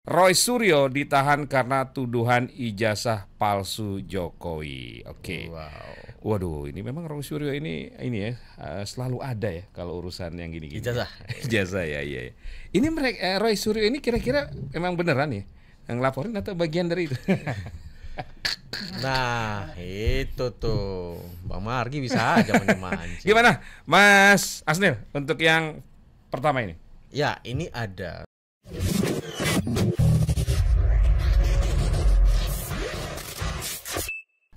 Roy Suryo ditahan karena tuduhan ijazah palsu Jokowi. Oke. Wow. Waduh, ini memang Roy Suryo ini ya selalu ada ya kalau urusan yang gini-gini. Ijazah. Ijazah ya, iya. Ini mereka Roy Suryo ini kira-kira emang beneran ya yang laporin atau bagian dari itu? Nah, itu tuh Bang Margi bisa aja mancing. Gimana, Mas Asnil untuk yang pertama ini? Ya, ini ada.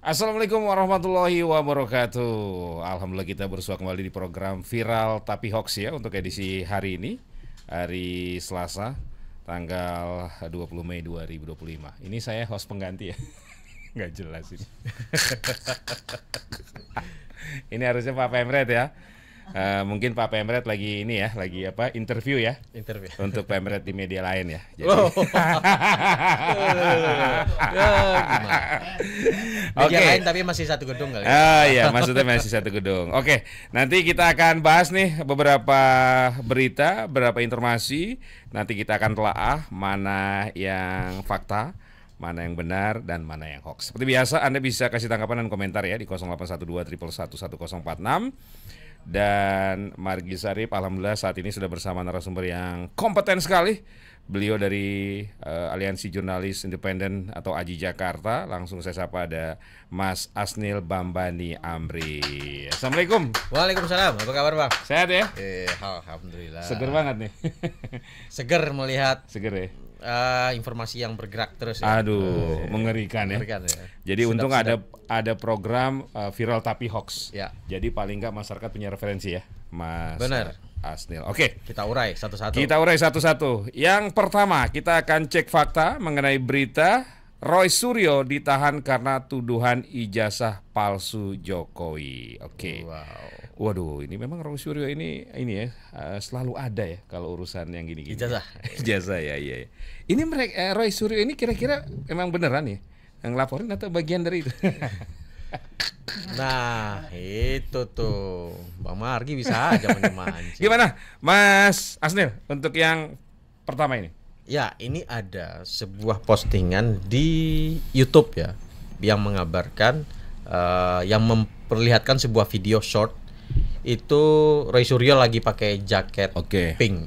Assalamualaikum warahmatullahi wabarakatuh. Alhamdulillah kita bersua kembali di program Viral Tapi Hoax ya untuk edisi hari ini, hari Selasa, tanggal 20 Mei 2025. Ini saya host pengganti ya. Nggak jelas ini. Ini harusnya Pak Pemret ya. Mungkin Pak Pemret lagi ini ya, lagi apa? Interview ya. Interview. Untuk Pemret di media lain ya. Jadi... Oh. Ya, gimana? Media lain tapi masih satu gedung kali. Ah iya, maksudnya masih satu gedung. Oke, nanti kita akan bahas nih beberapa berita, beberapa informasi. Nanti kita akan telaah mana yang fakta, mana yang benar, dan mana yang hoax. Seperti biasa, Anda bisa kasih tanggapan dan komentar ya di 0812 111 1046. Dan Margi Sarip alhamdulillah saat ini sudah bersama narasumber yang kompeten sekali. Beliau dari Aliansi Jurnalis Independen atau AJI Jakarta. Langsung saya sapa ada Mas Asnil Bambani Amri. Assalamualaikum. Waalaikumsalam. Apa kabar, Bang? Sehat ya? Alhamdulillah. Seger banget nih. Seger melihat Seger ya? informasi yang bergerak terus ya. Aduh, mengerikan ya. Mengerikan ya. Jadi untung Sedap. ada program Viral Tapi Hoax. Ya. Jadi paling nggak masyarakat punya referensi ya, Mas Benar. Asnil. Oke. Kita urai satu-satu. Kita urai satu-satu. Yang pertama, kita akan cek fakta mengenai berita Roy Suryo ditahan karena tuduhan ijazah palsu Jokowi. Oke. Wow. Waduh, ini memang Roy Suryo ini ya selalu ada ya kalau urusan yang gini-gini. Ijazah. Ijazah ya, iya. Ini mereka Roy Suryo ini kira-kira emang beneran ya yang laporin atau bagian dari itu? Nah, itu tuh Bang Margi bisa aja mancing. Gimana, Mas Asnil untuk yang pertama ini? Ya, ini ada sebuah postingan di YouTube ya yang mengabarkan yang memperlihatkan sebuah video short itu Roy Suryo lagi pakai jaket pink.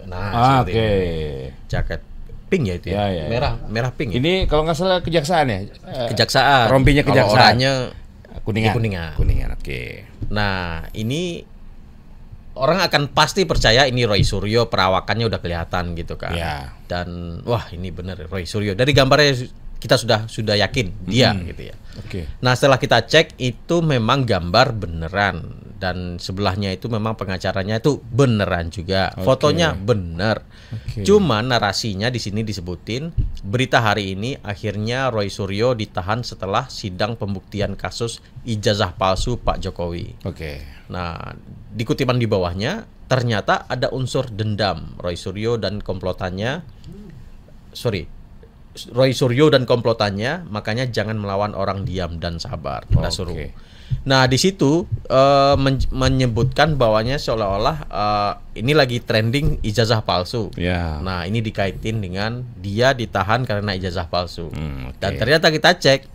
Nah, seperti ini. Jaket pink ya itu ya. Merah pink. Ini kalau nggak salah kejaksaan ya? Kejaksaan. Rompinya kejaksaan. Oranye kuningan. Oke. Nah, ini orang akan pasti percaya ini Roy Suryo, perawakannya udah kelihatan gitu kan. Ya. Dan wah, ini bener Roy Suryo. Dari gambarnya kita sudah yakin dia gitu ya. Oke. Nah, setelah kita cek itu memang gambar beneran dan sebelahnya itu memang pengacaranya itu beneran juga. Fotonya bener. Cuma narasinya di sini disebutin berita hari ini akhirnya Roy Suryo ditahan setelah sidang pembuktian kasus ijazah palsu Pak Jokowi. Oke. Nah, di kutipan di bawahnya ternyata ada unsur dendam Roy Suryo dan komplotannya. Roy Suryo dan komplotannya, makanya jangan melawan orang diam dan sabar. Suruh. Nah, di situ menyebutkan bahwanya seolah-olah ini lagi trending ijazah palsu. Ya. Nah, ini dikaitin dengan dia ditahan karena ijazah palsu. Dan ternyata kita cek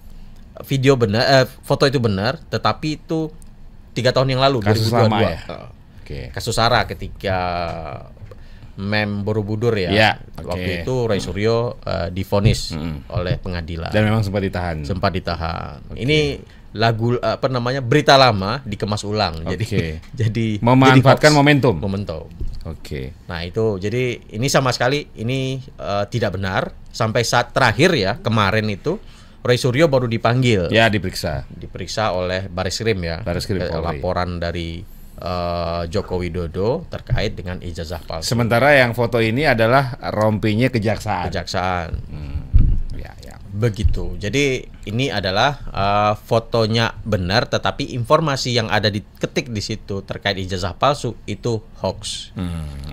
video benar, foto itu benar, tetapi itu 3 tahun yang lalu, kasus 2022. lama ya. Kasus SARA ketika Mem Borobudur ya. Waktu itu Roy Suryo divonis oleh pengadilan. Dan memang sempat ditahan. Ini lagu berita lama dikemas ulang. Jadi memanfaatkan momentum. Oke. Nah, itu jadi ini sama sekali ini tidak benar sampai saat terakhir ya kemarin itu Roy Suryo baru dipanggil. Ya, diperiksa oleh Bareskrim ya. Laporan dari Joko Widodo terkait dengan ijazah palsu. Sementara yang foto ini adalah rompinya kejaksaan. Ya. Begitu. Jadi ini adalah fotonya benar, tetapi informasi yang ada diketik di situ terkait ijazah palsu itu hoax.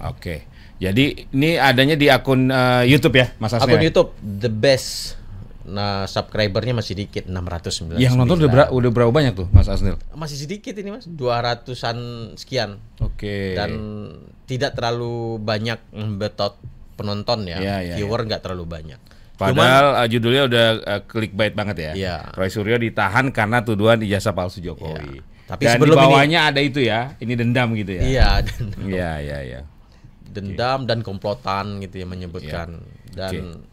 Oke. Jadi ini adanya di akun YouTube ya, Mas Asnil? Akun YouTube The Best. Nah, subscribernya masih dikit, 699. Yang nonton udah berapa banyak tuh, Mas Asnil? Masih sedikit ini, Mas. 200-an sekian. Oke. Dan tidak terlalu banyak betot penonton ya, viewer nggak terlalu banyak. Padahal judulnya udah clickbait banget ya. Iya. Roy Suryo ditahan karena tuduhan ijazah palsu Jokowi. Iya. Tapi dan sebelum di bawahnya ada itu ya, ini dendam gitu ya. Iya. Iya. Dendam dan komplotan gitu ya menyebutkan. Dan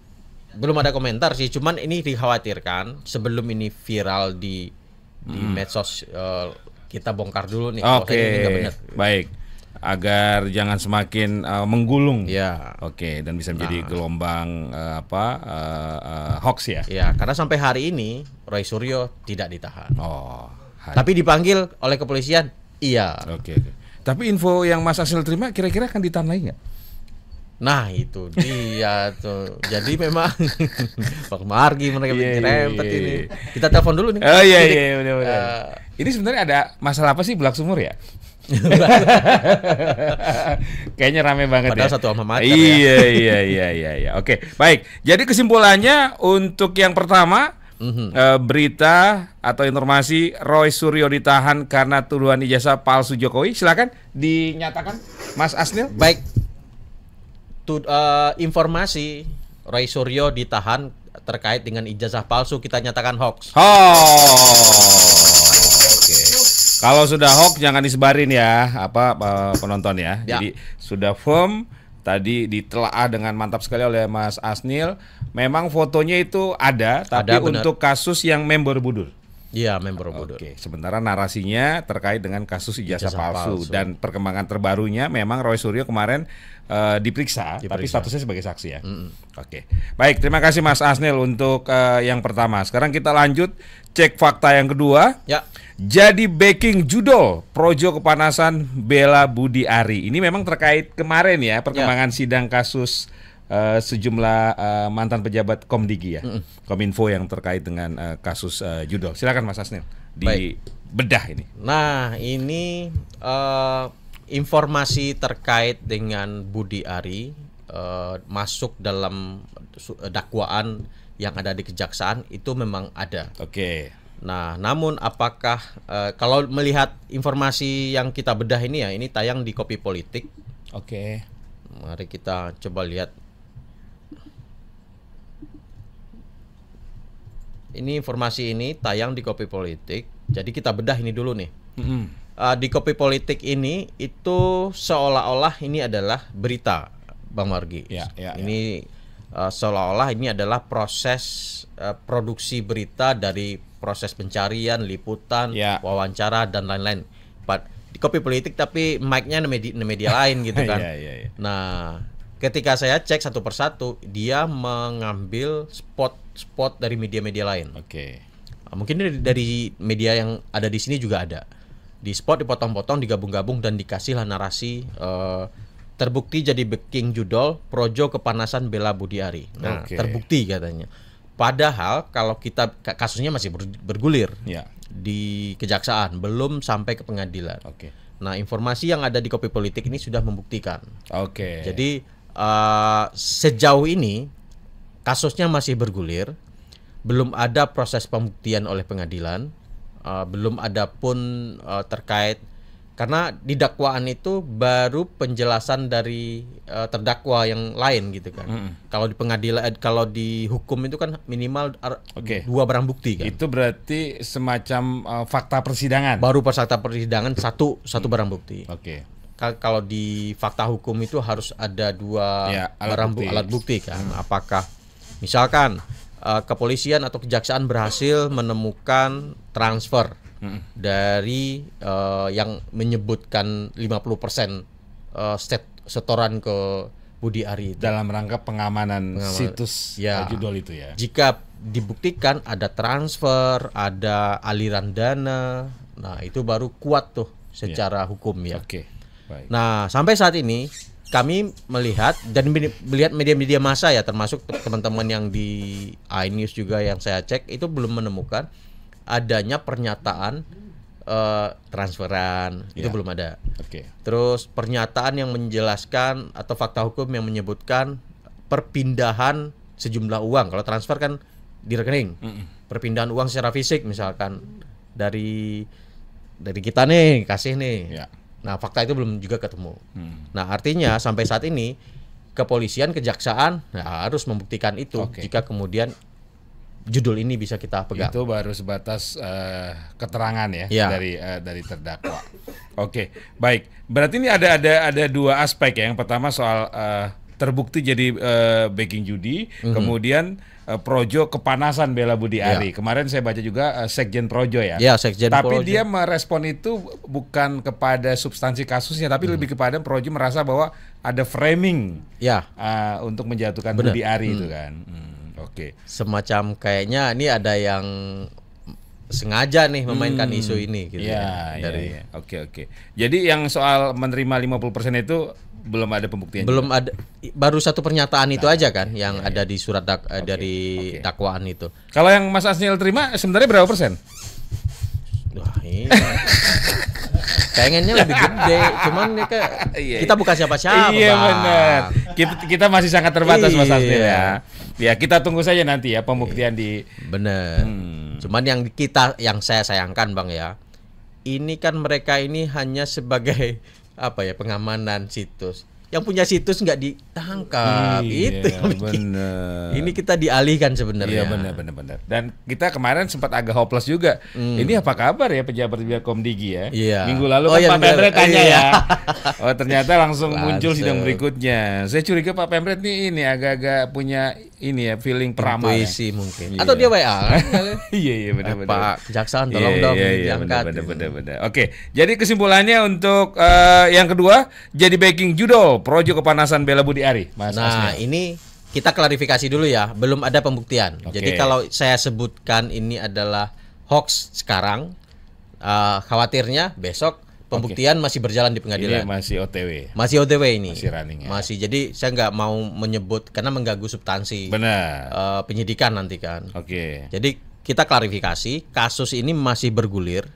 belum ada komentar sih, cuman ini dikhawatirkan sebelum ini viral di medsos, kita bongkar dulu nih. Oke. Baik. Agar jangan semakin menggulung. Ya. Oke, dan bisa menjadi gelombang hoax ya. Ya, karena sampai hari ini Roy Suryo tidak ditahan. Tapi dipanggil oleh kepolisian. Iya. Oke. Tapi info yang Mas Asnil terima kira-kira akan ditahan lagi nggak? Nah itu dia tuh. Jadi memang Pak Margi mereka rempet ini. Kita telepon dulu nih. Oh iya benar. Ini sebenarnya ada masalah apa sih Bulak Sumur ya? Kayaknya rame banget. Padahal ya. Satu alma mater. Iya. Oke, baik. Jadi kesimpulannya untuk yang pertama, berita atau informasi Roy Suryo ditahan karena tuduhan ijazah palsu Jokowi. Silakan dinyatakan, Mas Asnil. Baik. Informasi Roy Suryo ditahan terkait dengan ijazah palsu kita nyatakan hoax. Kalau sudah hoax jangan disebarin ya, penonton ya. Jadi sudah firm, tadi ditelaah dengan mantap sekali oleh Mas Asnil. Memang fotonya itu ada, tapi untuk kasus yang member budul. Iya, member budul. Oke, sementara narasinya terkait dengan kasus ijazah palsu dan perkembangan terbarunya memang Roy Suryo kemarin diperiksa, tapi statusnya sebagai saksi ya. Oke. Baik, terima kasih Mas Asnil untuk yang pertama. Sekarang kita lanjut cek fakta yang kedua. Ya. Jadi backing judul Projo Kepanasan Bela Budi Ari. Ini memang terkait kemarin ya perkembangan sidang kasus sejumlah mantan pejabat Komdigi ya, Kominfo yang terkait dengan kasus judul. Silakan Mas Asnil di bedah ini. Nah ini informasi terkait dengan Budi Ari masuk dalam dakwaan yang ada di kejaksaan itu memang ada. Oke. Nah, namun apakah kalau melihat informasi yang kita bedah ini ya, ini tayang di Kopi Politik. Oke. Mari kita coba lihat. Ini informasi ini tayang di Kopi Politik. Jadi kita bedah ini dulu nih. Di Kopi Politik ini itu seolah-olah ini adalah berita, Bang Margi. Ini seolah-olah ini adalah proses produksi berita dari proses pencarian, liputan, wawancara dan lain-lain. Di Kopi Politik tapi mic-nya media lain gitu kan. Nah, ketika saya cek satu persatu, dia mengambil spot dari media-media lain. Mungkin dari media yang ada di sini juga ada. Di spot dipotong-potong, digabung-gabung dan dikasihlah narasi terbukti jadi backing judul Projo Kepanasan Bela Budi Ari. Nah, terbukti katanya. Padahal kalau kita kasusnya masih bergulir di kejaksaan, belum sampai ke pengadilan. Nah, informasi yang ada di Kopi Politik ini sudah membuktikan. Jadi sejauh ini kasusnya masih bergulir, belum ada proses pembuktian oleh pengadilan, belum ada pun terkait. Karena di dakwaan itu baru penjelasan dari terdakwa yang lain gitu kan. Kalau di pengadilan, kalau di hukum itu kan minimal 2 barang bukti kan. Itu berarti semacam fakta persidangan. Baru fakta persidangan satu barang bukti. Kalau di fakta hukum itu harus ada 2 alat bukti kan. Apakah misalkan kepolisian atau kejaksaan berhasil menemukan transfer dari yang menyebutkan 50% setoran ke Budi Ari itu. Dalam rangka pengamanan situs judul itu ya. Jika dibuktikan ada transfer, ada aliran dana, nah itu baru kuat tuh secara hukum ya. Baik. Nah sampai saat ini kami melihat dan melihat media-media massa ya, termasuk teman-teman yang di iNews juga yang saya cek itu belum menemukan adanya pernyataan transferan, itu belum ada. Terus pernyataan yang menjelaskan atau fakta hukum yang menyebutkan perpindahan sejumlah uang. Kalau transfer kan di rekening, perpindahan uang secara fisik misalkan dari kita nih kasih nih. Nah fakta itu belum juga ketemu. Nah artinya sampai saat ini kepolisian, kejaksaan harus membuktikan itu. Jika kemudian judul ini bisa kita pegang. Itu baru sebatas keterangan ya, dari terdakwa. Oke, baik. Berarti ini ada dua aspek ya. Yang pertama soal terbukti jadi backing judi, kemudian Projo kepanasan bela Budi Ari. Kemarin saya baca juga Sekjen Projo ya. Sekjen tapi Projo. dia merespon itu bukan kepada substansi kasusnya, tapi lebih kepada Projo merasa bahwa ada framing untuk menjatuhkan Budi Ari itu kan. Oke. Semacam kayaknya ini ada yang sengaja nih memainkan isu ini gitu. Oke. Jadi yang soal menerima 50% itu belum ada pembuktian. Belum ada, baru satu pernyataan itu aja kan yang ada di surat dari dakwaan itu. Kalau yang Mas Asniel terima sebenarnya berapa persen? Wah, ini pengennya lebih gede, cuman kita bukan siapa-siapa. Iya benar. Kita masih sangat terbatas Mas Asniel ya. Ya kita tunggu saja nanti ya pembuktian di. Bener. Cuman yang saya sayangkan Bang ya, ini kan mereka ini hanya sebagai pengamanan situs. Yang punya situs nggak ditangkap, itu yang bikin. Ini kita dialihkan sebenarnya. Iya benar. Dan kita kemarin sempat agak hopeless juga. Ini apa kabar ya pejabat Komdigi ya? Minggu lalu kan Pak Pemret tanya ya. Oh ternyata langsung muncul sidang berikutnya. Saya curiga Pak Pemret ini agak-agak punya feeling peramal. Intuisi mungkin. Atau dia WA. Iya benar. Pak kejaksaan tolong dong diangkat. Benar. Oke, jadi kesimpulannya untuk yang kedua jadi backing judul Projo kepanasan bela Budi Ari, Mas Asniel. Ini kita klarifikasi dulu ya, belum ada pembuktian. Jadi kalau saya sebutkan ini adalah hoax sekarang, khawatirnya besok pembuktian masih berjalan di pengadilan. Ini masih OTW. Masih OTW ini. Masih running ya. Jadi saya nggak mau menyebut karena mengganggu substansi. Benar. Penyidikan nanti kan. Jadi kita klarifikasi, kasus ini masih bergulir.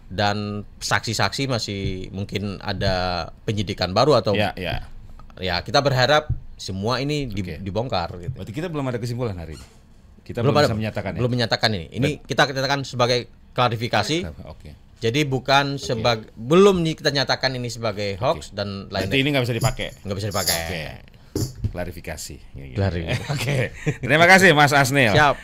Dan saksi-saksi masih mungkin ada penyidikan baru atau ya kita berharap semua ini dibongkar gitu. Berarti kita belum ada kesimpulan hari ini. Kita belum bisa menyatakan belum menyatakan ini. Ini kita katakan sebagai klarifikasi. Jadi bukan belum kita nyatakan ini sebagai hoax dan lain-lain. Berarti ini nggak bisa dipakai. Nggak bisa dipakai. Klarifikasi. Terima kasih Mas Asniel. Siap.